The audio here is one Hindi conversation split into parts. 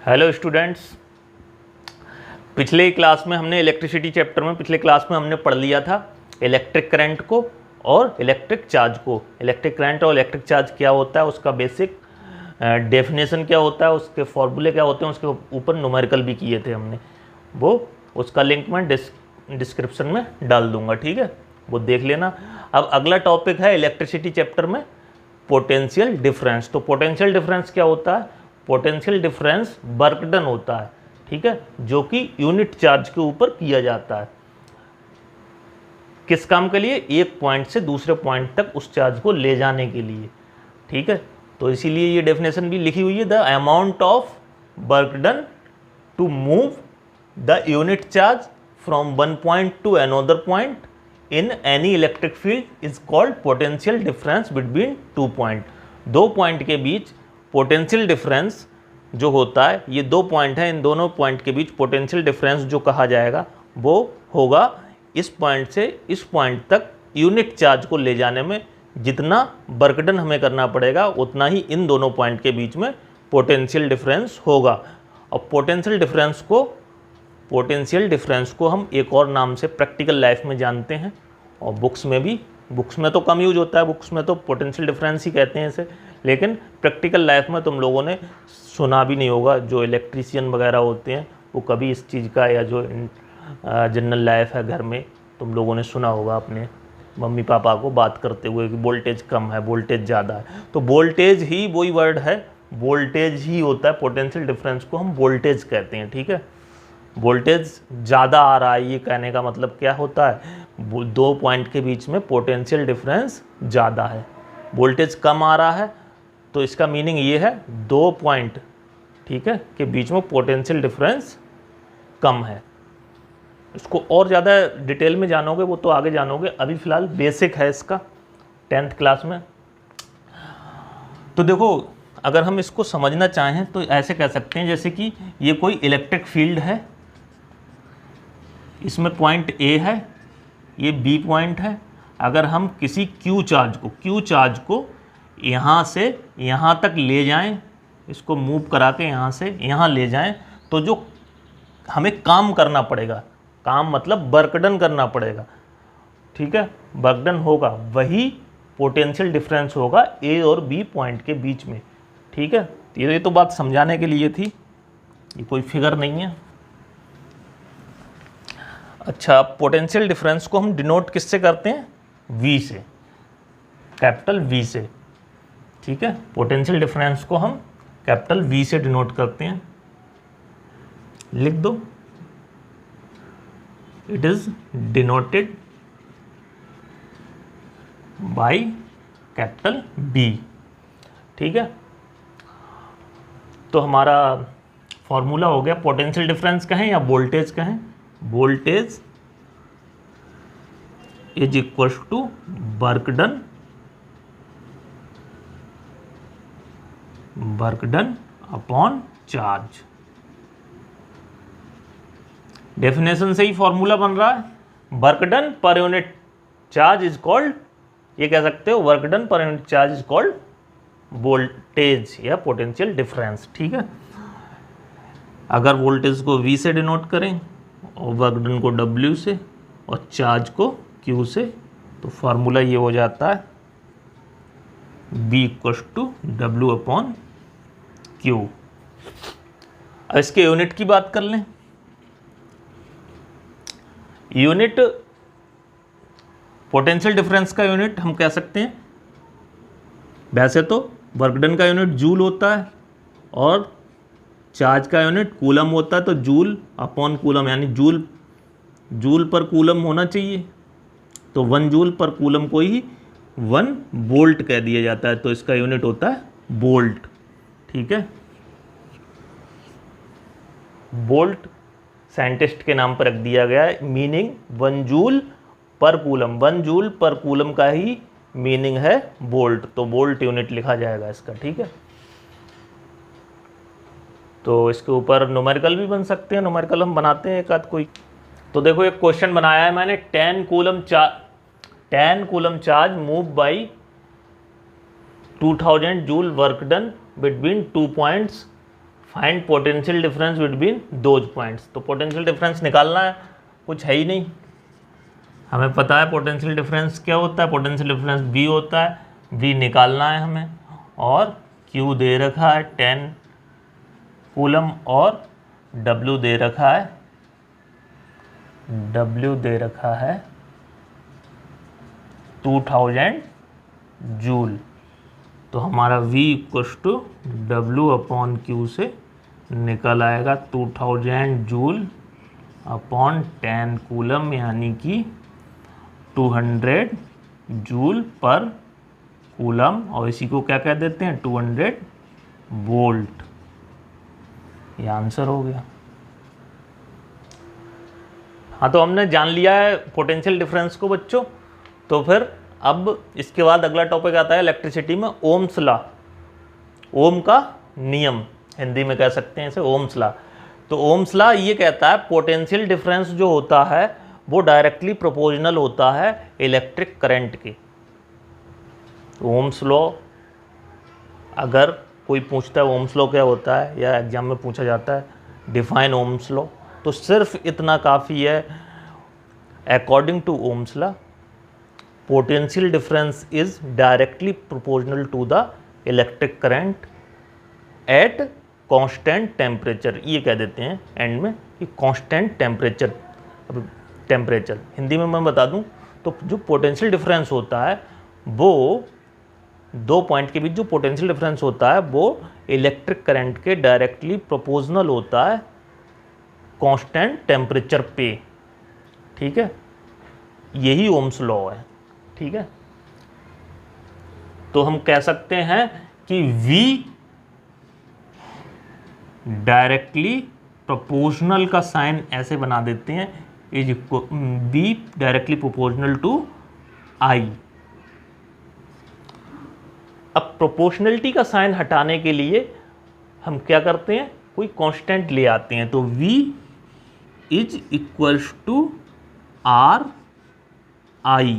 हेलो स्टूडेंट्स, पिछले क्लास में हमने इलेक्ट्रिसिटी चैप्टर में पिछले क्लास में हमने पढ़ लिया था इलेक्ट्रिक करंट को और इलेक्ट्रिक चार्ज को। इलेक्ट्रिक करंट और इलेक्ट्रिक चार्ज क्या होता है, उसका बेसिक डेफिनेशन क्या होता है, उसके फॉर्मूले क्या होते हैं, उसके ऊपर न्यूमेरिकल भी किए थे हमने। वो उसका लिंक मैं डिस्क्रिप्शन में डाल दूंगा, ठीक है, वो देख लेना। अब अगला टॉपिक है इलेक्ट्रिसिटी चैप्टर में पोटेंशियल डिफरेंस। तो पोटेंशियल डिफरेंस क्या होता है? पोटेंशियल डिफरेंस वर्क डन होता है, ठीक है, जो कि यूनिट चार्ज के ऊपर किया जाता है। किस काम के लिए? एक पॉइंट से दूसरे पॉइंट तक उस चार्ज को ले जाने के लिए, ठीक है। तो इसीलिए ये डेफिनेशन भी लिखी हुई है, the amount of work done to move the unit charge from one point to another point in any electric field is called potential difference between two point. दो पॉइंट के बीच पोटेंशियल डिफरेंस जो होता है, ये दो पॉइंट हैं, इन दोनों पॉइंट के बीच पोटेंशियल डिफरेंस जो कहा जाएगा वो होगा इस पॉइंट से इस पॉइंट तक यूनिट चार्ज को ले जाने में जितना वर्क डन हमें करना पड़ेगा उतना ही इन दोनों पॉइंट के बीच में पोटेंशियल डिफरेंस होगा। और पोटेंशियल डिफरेंस को हम एक और नाम से प्रैक्टिकल लाइफ में जानते हैं, और बुक्स में तो कम यूज होता है, बुक्स में तो पोटेंशियल डिफरेंस ही कहते हैं इसे, लेकिन प्रैक्टिकल लाइफ में तुम लोगों ने सुना भी नहीं होगा। जो इलेक्ट्रीशियन वगैरह होते हैं वो कभी इस चीज़ का, या जो जनरल लाइफ है घर में, तुम लोगों ने सुना होगा अपने मम्मी पापा को बात करते हुए कि वोल्टेज कम है, वोल्टेज ज़्यादा है। तो वोल्टेज ही वही वर्ड है, वोल्टेज ही होता है। पोटेंशियल डिफरेंस को हम वोल्टेज कहते हैं, ठीक है। वोल्टेज ज़्यादा आ रहा है, ये कहने का मतलब क्या होता है? दो पॉइंट के बीच में पोटेंशियल डिफरेंस ज़्यादा है। वोल्टेज कम आ रहा है तो इसका मीनिंग ये है दो पॉइंट, ठीक है, के बीच में पोटेंशियल डिफरेंस कम है। इसको और ज़्यादा डिटेल में जानोगे वो तो आगे जानोगे, अभी फ़िलहाल बेसिक है इसका 10th क्लास में। तो देखो, अगर हम इसको समझना चाहें तो ऐसे कह सकते हैं जैसे कि ये कोई इलेक्ट्रिक फील्ड है, इसमें पॉइंट ए है, ये बी पॉइंट है। अगर हम किसी क्यू चार्ज को यहाँ से यहाँ तक ले जाएं, इसको मूव करा के यहाँ से यहाँ ले जाएं, तो जो हमें काम करना पड़ेगा, काम मतलब वर्क डन करना पड़ेगा, ठीक है, वर्क डन होगा, वही पोटेंशियल डिफरेंस होगा ए और बी पॉइंट के बीच में, ठीक है। ये तो बात समझाने के लिए थी, ये कोई फिगर नहीं है। अच्छा, पोटेंशियल डिफरेंस को हम डिनोट किससे करते हैं? वी से, कैपिटल वी से, ठीक है। पोटेंशियल डिफरेंस को हम कैपिटल वी से डिनोट करते हैं। लिख दो, it is denoted by capital B, ठीक है। तो हमारा फॉर्मूला हो गया, पोटेंशियल डिफरेंस कहें या वोल्टेज कहें, voltage is equal to work done upon charge. Definition से ही फॉर्मूला बन रहा है, work done per unit charge is called, ये कह सकते हो work done per unit charge is called voltage या पोटेंशियल डिफरेंस, ठीक है। अगर वोल्टेज को V से डिनोट करें और वर्क डन को W से और चार्ज को Q से, तो फार्मूला ये हो जाता है V equal to W upon Q। अब इसके यूनिट की बात कर लें। यूनिट, पोटेंशियल डिफरेंस का यूनिट हम कह सकते हैं, वैसे तो वर्क डन का यूनिट जूल होता है और चार्ज का यूनिट कूलम होता है, तो जूल अपॉन कूलम, यानी जूल पर कूलम होना चाहिए, तो 1 जूल पर कूलम को ही 1 वोल्ट कह दिया जाता है, तो इसका यूनिट होता है वोल्ट, ठीक है। वोल्ट साइंटिस्ट के नाम पर रख दिया गया है, मीनिंग 1 जूल पर कूलम, 1 जूल पर कूलम का ही मीनिंग है वोल्ट, तो वोल्ट यूनिट लिखा जाएगा इसका, ठीक है। तो इसके ऊपर न्यूमेरिकल भी बन सकते हैं, न्यूमेरिकल हम बनाते हैं एक आध कोई। तो देखो, एक क्वेश्चन बनाया है मैंने, 10 coulomb charge move by 2000 joule work done between 2 points find potential difference between those points. तो पोटेंशियल डिफरेंस निकालना है, कुछ है ही नहीं, हमें पता है पोटेंशियल डिफरेंस क्या होता है, पोटेंशियल डिफरेंस V होता है, V निकालना है हमें, और Q दे रखा है 10 कूलम और W दे रखा है 2000 जूल। तो हमारा V इक्वल्स टू W/Q से निकल आएगा 2000 जूल अपॉन 10 कूलम, यानी कि 200 जूल पर कूलम, और इसी को क्या कह देते हैं 200 वोल्ट। ये आंसर हो गया। हाँ, तो हमने जान लिया है पोटेंशियल डिफरेंस को बच्चों। तो फिर अब इसके बाद अगला टॉपिक आता है इलेक्ट्रिसिटी में ओम्स लॉ, ओम का नियम, हिंदी में कह सकते हैं इसे ओम्स लॉ। तो ओम्स लॉ ये कहता है पोटेंशियल डिफरेंस जो होता है वो डायरेक्टली प्रोपोर्शनल होता है इलेक्ट्रिक करंट के। ओम्स लॉ अगर कोई पूछता है ओम्स लॉ क्या होता है, या एग्जाम में पूछा जाता है डिफाइन ओम्स लॉ, तो सिर्फ इतना काफ़ी है, according to Ohm's law potential difference is directly proportional to the electric current at constant temperature. ये कह देते हैं एंड में कि कांस्टेंट टेम्परेचर। अब टेम्परेचर हिंदी में मैं बता दूं तो जो पोटेंशियल डिफरेंस होता है वो दो पॉइंट के बीच जो पोटेंशियल डिफरेंस होता है वो इलेक्ट्रिक करंट के डायरेक्टली प्रोपोर्शनल होता है कांस्टेंट टेम्परेचर पे। ठीक है, यही ओम्स लॉ है। ठीक है, तो हम कह सकते हैं कि V डायरेक्टली प्रोपोर्शनल का साइन ऐसे बना देते हैं, is V directly proportional to I। अब प्रोपोर्शनलिटी का साइन हटाने के लिए हम क्या करते हैं, कोई कांस्टेंट ले आते हैं। तो V is equals to RI।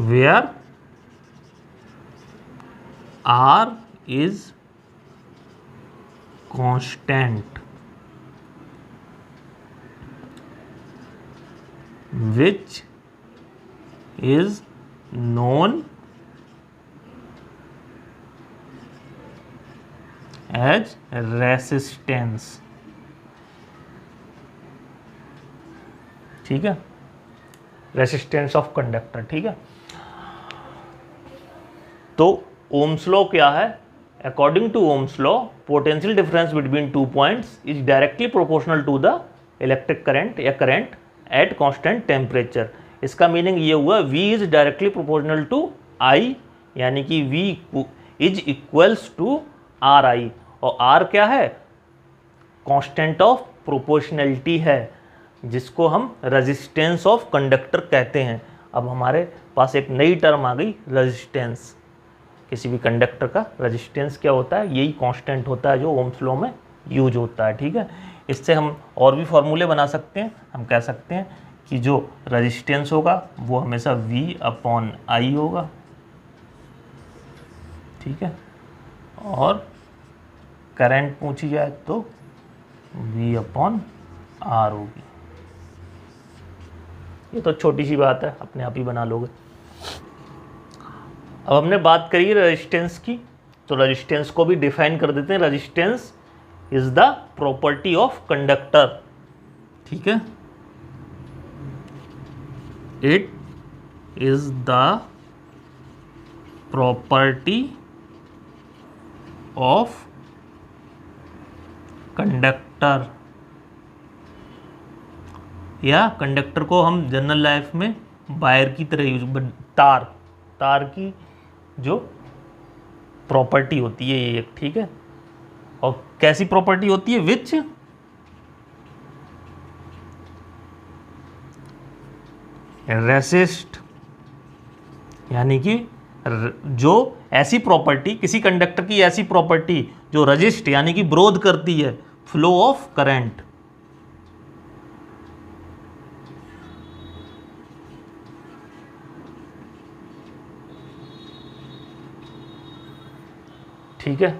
where R is constant which is known as resistance। ठीक है, रेसिस्टेंस ऑफ कंडक्टर। ठीक है, तो ओम्स लॉ क्या है, according to Ohm's law potential difference between two points is directly proportional to the electric current या करंट एट कांस्टेंट टेम्परेचर। इसका मीनिंग ये हुआ V is directly proportional to I, यानी कि V is equals to RI, और R क्या है, कांस्टेंट ऑफ प्रोपोर्शनलिटी है, जिसको हम रेजिस्टेंस ऑफ कंडक्टर कहते हैं। अब हमारे पास एक नई टर्म आ गई, रेजिस्टेंस। किसी भी कंडक्टर का रेजिस्टेंस क्या होता है, यही कांस्टेंट होता है जो ओम्स लॉ में यूज होता है। ठीक है, इससे हम और भी फॉर्मूले बना सकते हैं। हम कह सकते हैं कि जो रेजिस्टेंस होगा वो हमेशा V/I होगा। ठीक है, और करंट पूछी जाए तो V/R होगी। ये तो छोटी सी बात है, अपने आप ही बना लोगे। अब हमने बात करी रेजिस्टेंस की, तो रेजिस्टेंस को भी डिफाइन कर देते हैं। Resistance is the property of conductor. ठीक है, it is the property of conductor, या कंडक्टर को हम जनरल लाइफ में वायर की तरह यूज, तार की जो प्रॉपर्टी होती है ये। ठीक है, और कैसी प्रॉपर्टी होती है, विच रेसिस्ट, यानी कि जो ऐसी प्रॉपर्टी, किसी कंडक्टर की ऐसी प्रॉपर्टी जो रजिस्ट यानी कि विरोध करती है फ्लो ऑफ करंट। ठीक है।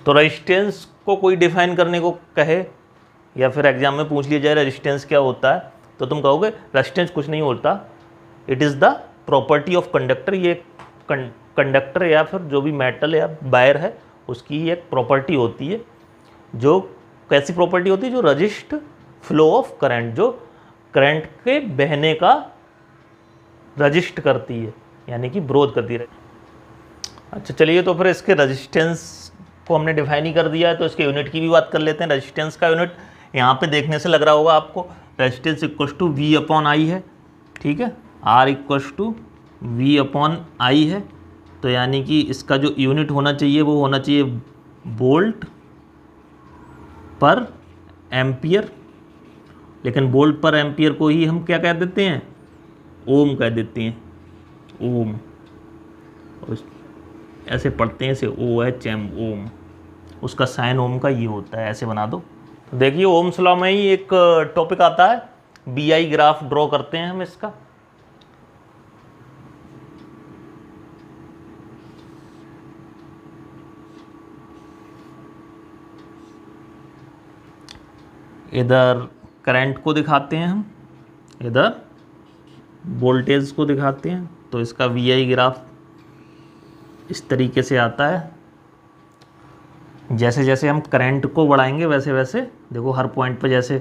तो रेजिस्टेंस को कोई डिफाइन करने को कहे या फिर एग्जाम में पूछ लिया जाए रेजिस्टेंस क्या होता है, तो तुम कहोगे रेजिस्टेंस कुछ नहीं होता, it is the property of conductor. ये कंडक्टर या फिर जो भी मेटल या वायर है उसकी एक प्रॉपर्टी होती है। जो कैसी प्रॉपर्टी होती है? जो रजिस्ट फ्लो ऑफ करंट, जो करंट के बहने का रजिस्ट करती है, यानी कि विरोध करती है। अच्छा चलिए, तो फिर इसके रेजिस्टेंस को हमने डिफाइन ही कर दिया है, तो इसके यूनिट की भी बात कर लेते हैं। रेजिस्टेंस का यूनिट यहाँ पे देखने से लग रहा होगा आपको, resistance equal to V upon I है, ठीक है। R equal to V upon I है, तो यानी कि इसका जो यूनिट होना चाहिए वो होना चाहिए वोल्ट पर एम्पियर, लेकिन वोल्ट पर एम्पियर को ही हम क्या कह देते हैं? ओम कह देते हैं, ओम। ऐसे पढ़ते हैं, इसे ओ एच एम, ओम। उसका साइन ओम का ये होता है, ऐसे बना दो। तो देखिए ओम्स लॉ में ही एक टॉपिक आता है, बी आई ग्राफ ड्रॉ करते हैं हम इसका। इधर करंट को दिखाते हैं हम, इधर वोल्टेज को दिखाते हैं। तो इसका वी आई ग्राफ इस तरीके से आता है। जैसे जैसे हम करंट को बढ़ाएंगे वैसे वैसे देखो हर पॉइंट पर, जैसे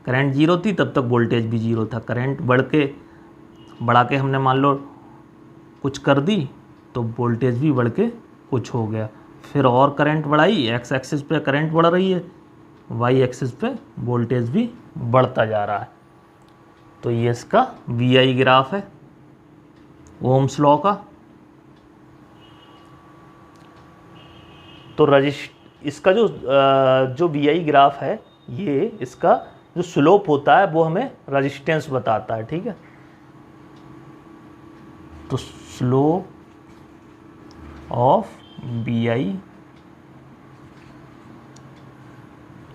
करंट जीरो थी तब तक वोल्टेज भी जीरो था। करंट बढ़ा के हमने मान लो कुछ कर दी तो वोल्टेज भी बढ़ के कुछ हो गया। फिर और करंट बढ़ाई, एक्स एक्सिस पे करंट बढ़ रही है, वाई एक्सिस पे वोल्टेज भी बढ़ता जा रहा है। तो ये इसका वी आई ग्राफ है ओम्स लॉ का। तो इसका जो वी आई ग्राफ है, ये इसका जो स्लोप होता है वो हमें रेजिस्टेंस बताता है, ठीक है। तो slope of V I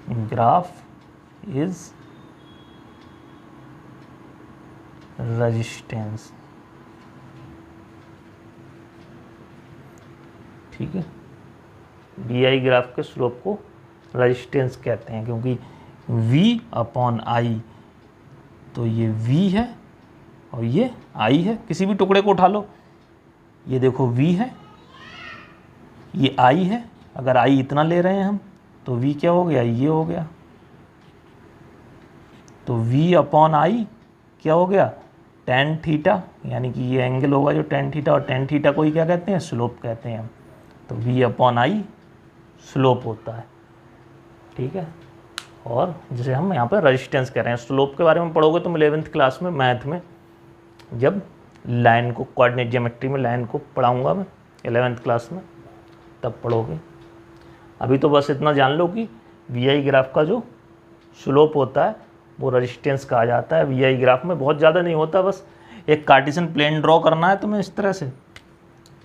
graph is resistance, ठीक है। वी आई ग्राफ के स्लोप को रेजिस्टेंस कहते हैं, क्योंकि V अपॉन आई, तो ये V है और ये I है। किसी भी टुकड़े को उठा लो, ये देखो V है, ये I है। अगर I इतना ले रहे हैं हम तो V क्या हो गया? ये हो गया। तो V अपॉन आई क्या हो गया? tan थीटा, यानी कि ये एंगल होगा जो tan थीटा, और tan थीटा को ही क्या कहते हैं? स्लोप कहते हैं हम। तो V अपॉन आई स्लोप होता है, ठीक है। और जिसे हम यहाँ पर रेजिस्टेंस कह रहे हैं। स्लोप के बारे में पढ़ोगे तुम 11th क्लास में मैथ में, जब लाइन को कोऑर्डिनेट ज्योमेट्री में लाइन को पढ़ाऊँगा मैं 11th क्लास में, तब पढ़ोगे। अभी तो बस इतना जान लो कि वी आई ग्राफ का जो स्लोप होता है वो रेजिस्टेंस कहा जाता है। वी आई ग्राफ में बहुत ज़्यादा नहीं होता, बस एक कार्टेशियन प्लेन ड्रॉ करना है तुम्हें। इस तरह से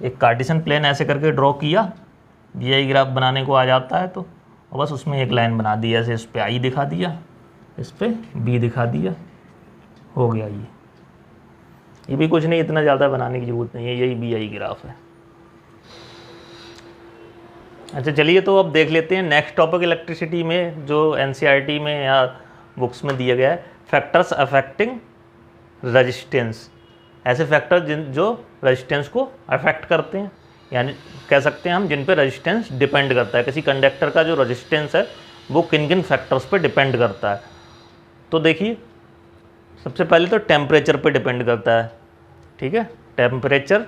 एक कार्टेशियन प्लेन ऐसे करके ड्रॉ किया, वी आई ग्राफ बनाने को आ जाता है। तो बस उसमें एक लाइन बना दी, ऐसे इस पर आई दिखा दिया, इस पर बी दिखा दिया, हो गया। ये भी कुछ नहीं, इतना ज़्यादा बनाने की ज़रूरत नहीं है, यही वी आई ग्राफ है। अच्छा चलिए, तो अब देख लेते हैं नेक्स्ट टॉपिक इलेक्ट्रिसिटी में, जो एनसीईआरटी में या बुक्स में दिया गया है, फैक्टर्स अफेक्टिंग रेजिस्टेंस। ऐसे फैक्टर जो रेजिस्टेंस को अफेक्ट करते हैं, यानी कह सकते हैं हम जिन पे रेजिस्टेंस डिपेंड करता है। किसी कंडक्टर का जो रेजिस्टेंस है वो किन किन फैक्टर्स पे डिपेंड करता है। तो देखिए, सबसे पहले तो टेम्परेचर पे डिपेंड करता है, ठीक है। टेम्परेचर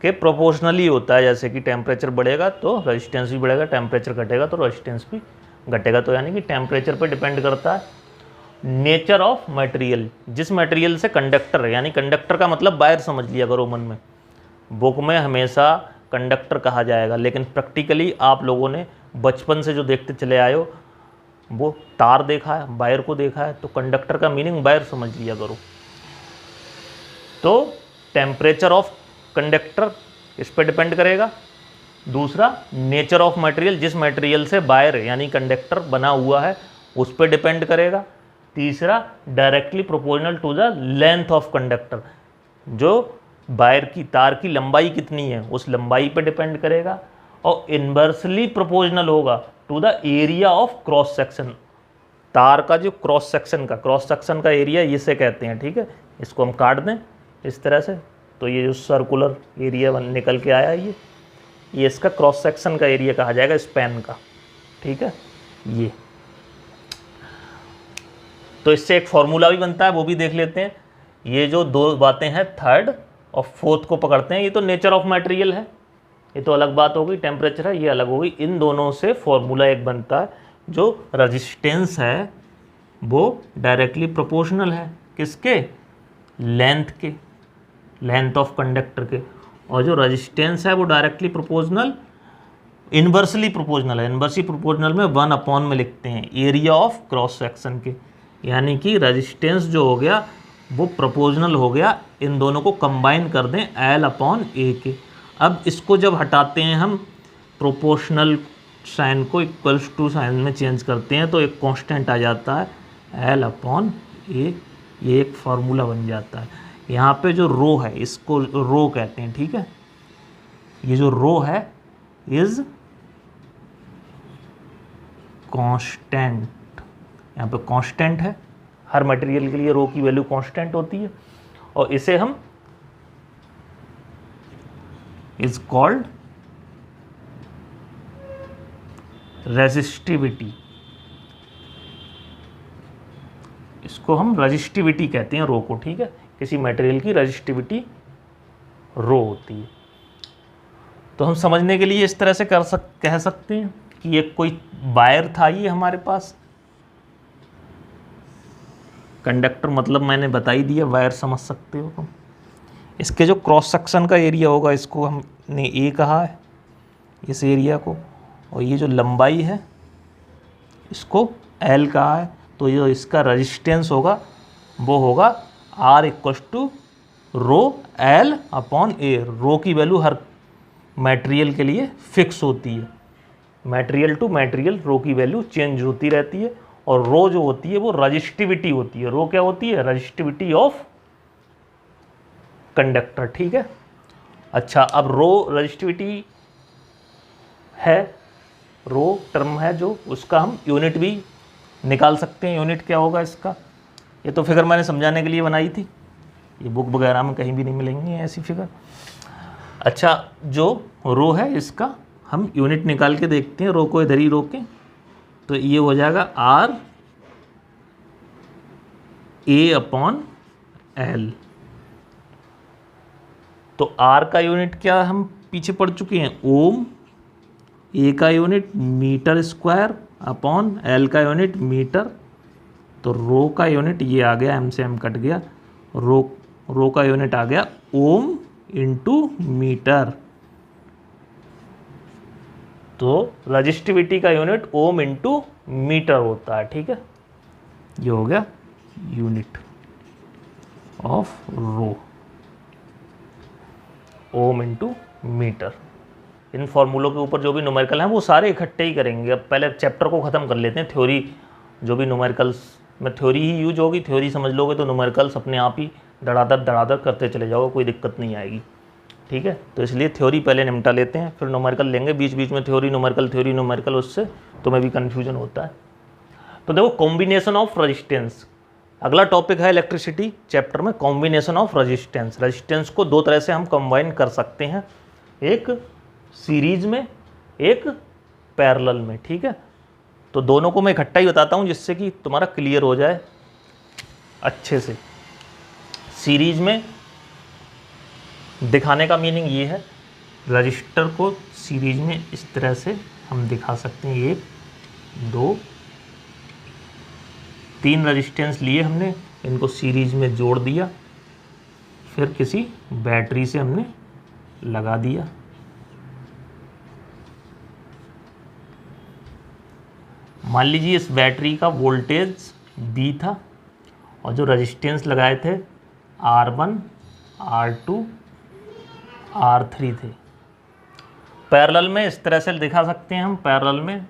के प्रोपोर्शनली होता है, जैसे कि टेम्परेचर बढ़ेगा तो रेजिस्टेंस भी बढ़ेगा, टेम्परेचर घटेगा तो रेजिस्टेंस भी घटेगा। तो यानी कि टेम्परेचर पे डिपेंड करता है। नेचर ऑफ मटेरियल, जिस मटेरियल से कंडक्टर है, यानी कंडक्टर का मतलब वायर समझ लिया करो मन में। बुक में हमेशा कंडक्टर कहा जाएगा, लेकिन प्रैक्टिकली आप लोगों ने बचपन से जो देखते चले आए हो वो तार देखा है, वायर को देखा है, तो कंडक्टर का मीनिंग वायर समझ लिया करो। तो टेम्परेचर ऑफ कंडक्टर इस पर डिपेंड करेगा। दूसरा, नेचर ऑफ मटेरियल, जिस मटेरियल से वायर यानी कंडक्टर बना हुआ है उस पर डिपेंड करेगा। तीसरा, directly proportional to the length of conductor, जो वायर की तार की लंबाई कितनी है उस लंबाई पर डिपेंड करेगा। और इन्वर्सली प्रोपोर्शनल होगा to the area of cross section. तार का जो क्रॉस सेक्शन का एरिया इसे कहते हैं, ठीक है। इसको हम काट दें इस तरह से, तो ये जो सर्कुलर एरिया निकल के आया ये इसका क्रॉस सेक्शन का एरिया कहा जाएगा, स्पैन का, ठीक है। ये तो इससे एक फॉर्मूला भी बनता है, वो भी देख लेते हैं। ये जो दो बातें हैं, थर्ड और फोर्थ को पकड़ते हैं। ये तो नेचर ऑफ मटेरियल है, ये तो अलग बात हो गई, टेम्परेचर है, ये अलग हो गई। इन दोनों से फॉर्मूला एक बनता है, जो रेजिस्टेंस है वो डायरेक्टली प्रोपोर्शनल है किसके, लेंथ के, लेंथ ऑफ कंडक्टर के। और जो रेजिस्टेंस है वो डायरेक्टली प्रोपोर्शनल, इन्वर्सली प्रोपोर्शनल है। इन्वर्सली प्रोपोर्शनल में 1 में लिखते हैं एरिया ऑफ क्रॉस सेक्शन के, यानी कि रेजिस्टेंस जो हो गया वो प्रोपोर्शनल हो गया, इन दोनों को कंबाइन कर दें L/A के। अब इसको जब हटाते हैं हम, प्रोपोर्शनल साइन को इक्वल्स टू साइन में चेंज करते हैं, तो एक कांस्टेंट आ जाता है L/A। ये एक फार्मूला बन जाता है। यहाँ पे जो रो है इसको रो कहते हैं, ठीक है। ये जो रो है इज कांस्टेंट, यहाँ पे कांस्टेंट है, हर मटेरियल के लिए रो की वैल्यू कांस्टेंट होती है। और इसे हम इज कॉल्ड रेजिस्टिविटी, इसको हम रेजिस्टिविटी कहते हैं रो को, ठीक है। किसी मटेरियल की रेजिस्टिविटी रो होती है। तो हम समझने के लिए इस तरह से कह सकते हैं कि ये कोई वायर था, ये हमारे पास कंडक्टर, मतलब मैंने बता ही दिया, वायर समझ सकते हो तुम। इसके जो क्रॉस सेक्शन का एरिया होगा इसको हमने ए कहा है, इस एरिया को, और ये जो लंबाई है इसको एल कहा है। तो ये इसका रेजिस्टेंस होगा वो होगा R = रो L/A। रो की वैल्यू हर मटेरियल के लिए फिक्स होती है, मटेरियल टू मटेरियल रो की वैल्यू चेंज होती रहती है। और रो जो होती है वो रेजिस्टिविटी होती है। रो क्या होती है, रेजिस्टिविटी ऑफ कंडक्टर, ठीक है। अच्छा, अब रो रेजिस्टिविटी है, रो टर्म है जो, उसका हम यूनिट भी निकाल सकते हैं। यूनिट क्या होगा इसका, ये तो फिगर मैंने समझाने के लिए बनाई थी, ये बुक वगैरह में कहीं भी नहीं मिलेंगी ऐसी फिगर। अच्छा, जो रो है इसका हम यूनिट निकाल के देखते हैं, रो को इधर ही रोकें, तो ये हो जाएगा RA/L। तो R का यूनिट क्या हम पीछे पढ़ चुके हैं, ओम, A का unit metre square upon L का यूनिट मीटर। तो रो का यूनिट ये आ गया, M से M कट गया, रो का यूनिट आ गया ओम इंटू मीटर। तो रेजिस्टिविटी का यूनिट ओम इंटू मीटर होता है, ठीक है। ये हो गया unit of rho, ohm into metre. इन फॉर्मूलों के ऊपर जो भी न्यूमेरिकल हैं वो सारे इकट्ठे ही करेंगे। अब पहले चैप्टर को ख़त्म कर लेते हैं। थ्योरी जो भी न्यूमेरिकल्स में थ्योरी ही यूज होगी, थ्योरी समझ लोगे तो न्यूमेरिकल्स अपने आप ही धड़ाधड़ करते चले जाओगे, कोई दिक्कत नहीं आएगी, ठीक है। तो इसलिए थ्योरी पहले निपटा लेते हैं, फिर न्यूमेरिकल लेंगे। बीच बीच में थ्योरी न्यूमेरिकल, उससे तुम्हें भी कन्फ्यूजन होता है। तो देखो, कॉम्बिनेशन ऑफ रेजिस्टेंस अगला टॉपिक है इलेक्ट्रिसिटी चैप्टर में। कॉम्बिनेशन ऑफ रेजिस्टेंस, रेजिस्टेंस को दो तरह से हम कंबाइन कर सकते हैं, एक सीरीज में, एक पैरेलल में, ठीक है। तो दोनों को मैं इकट्ठा ही बताता हूँ जिससे कि तुम्हारा क्लियर हो जाए अच्छे से। सीरीज में दिखाने का मीनिंग ये है, रजिस्टर को सीरीज में इस तरह से हम दिखा सकते हैं, 1 2 3 रेजिस्टेंस लिए हमने, इनको सीरीज में जोड़ दिया, फिर किसी बैटरी से हमने लगा दिया। मान लीजिए इस बैटरी का वोल्टेज B था और जो रेजिस्टेंस लगाए थे R1 R2 R3 थे। पैरेलल में इस तरह से दिखा सकते हैं हम, पैरेलल में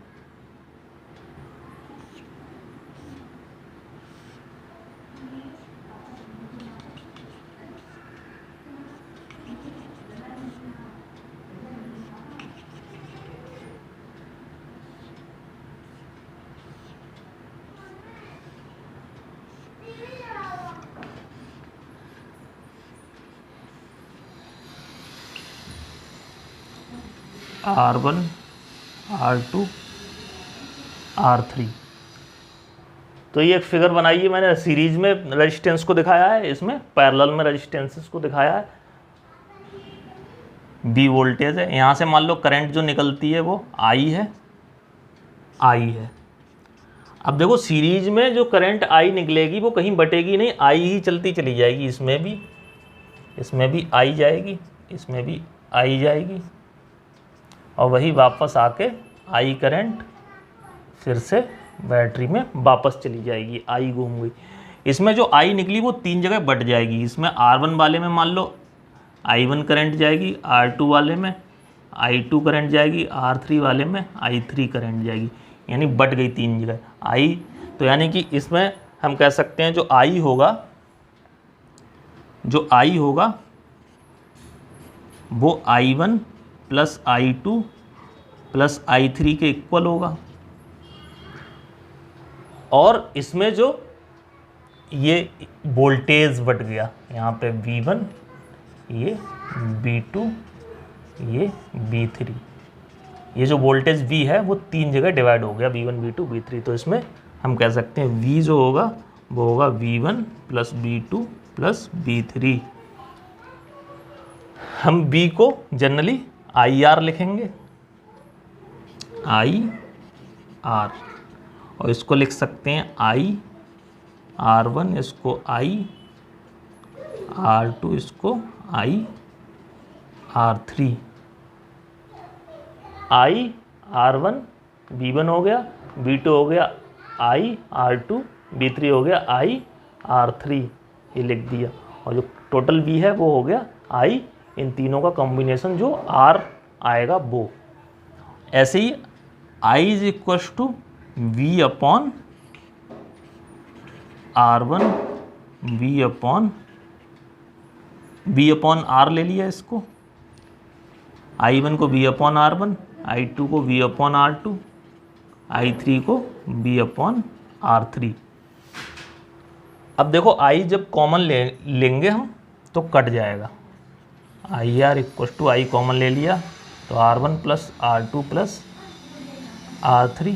R1 R2 R3। तो ये एक फिगर बनाई है मैंने, सीरीज में रेजिस्टेंस को दिखाया है, इसमें पैरेलल में रेजिस्टेंसेस को दिखाया है। B वोल्टेज है, यहाँ से मान लो करंट जो निकलती है वो I है, I है। अब देखो सीरीज में जो करंट I निकलेगी वो कहीं बटेगी नहीं, I ही चलती चली जाएगी। इसमें भी I जाएगी, इसमें भी I जाएगी, और वही वापस आके I करंट फिर से बैटरी में वापस चली जाएगी, I घूम गई। इसमें जो I निकली वो 3 जगह बट जाएगी। इसमें R1 वाले में मान लो I1 करंट जाएगी, R2 वाले में I2 करंट जाएगी, R3 वाले में I3 करंट जाएगी, यानी बट गई 3 जगह I। तो यानी कि इसमें हम कह सकते हैं जो I होगा वो I1 plus I2 plus I3 के इक्वल होगा। और इसमें जो ये वोल्टेज बट गया, यहाँ पे V1, ये V2, ये V3, ये जो वोल्टेज V है वो 3 जगह डिवाइड हो गया, V1 V2 V3। तो इसमें हम कह सकते हैं V जो होगा वो होगा V1 plus V2 plus V3। हम V को जनरली IR लिखेंगे, IR, और इसको लिख सकते हैं IR1, इसको IR2, इसको IR3। IR1 V1 हो गया, V2 हो गया IR2, V3 हो गया IR3, ये लिख दिया। और जो टोटल V है वो हो गया I, इन तीनों का कॉम्बिनेशन जो R आएगा वो। ऐसे ही I is equal to V upon R1, V upon R ले लिया इसको, I1 को V अपॉन R1, I2 को V अपॉन R2, I3 को V अपॉन R3। अब देखो I जब कॉमन लेंगे हम तो कट जाएगा, IR equal to I common ले लिया तो R1 plus R2 plus R3,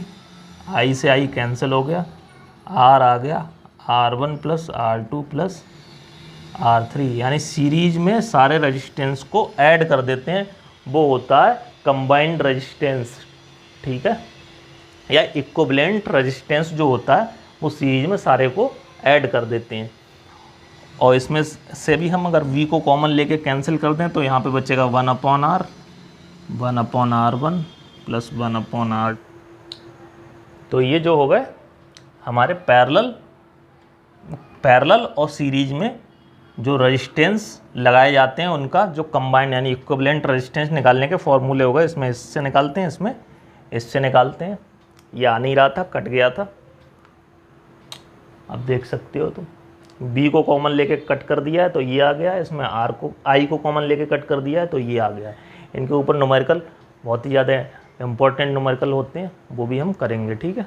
I से I कैंसिल हो गया, R आ गया, R1 plus R2 plus R3, यानी सीरीज में सारे रेजिस्टेंस को ऐड कर देते हैं, वो होता है कंबाइंड रेजिस्टेंस, ठीक है, या इक्विवेलेंट रेजिस्टेंस जो होता है वो सीरीज में सारे को ऐड कर देते हैं। और इसमें से भी हम अगर V को कॉमन लेके कैंसिल कर दें तो यहाँ पे बचेगा 1 upon R, 1 upon R1 plus 1 upon R। तो ये जो हो गए हमारे पैरेलल और सीरीज में जो रेजिस्टेंस लगाए जाते हैं उनका जो कंबाइंड यानी इक्विवेलेंट रेजिस्टेंस निकालने के फॉर्मूले हो गए। इसमें इससे निकालते हैं, इसमें इससे निकालते हैं। ये आ नहीं रहा था, कट गया था, अब देख सकते हो तुम। B को कॉमन लेके कट कर दिया है तो ये आ गया है, इसमें I को कॉमन लेके कट कर दिया है तो ये आ गया है। इनके ऊपर न्यूमेरिकल बहुत ही ज़्यादा इंपॉर्टेंट न्यूमेरिकल होते हैं, वो भी हम करेंगे, ठीक है।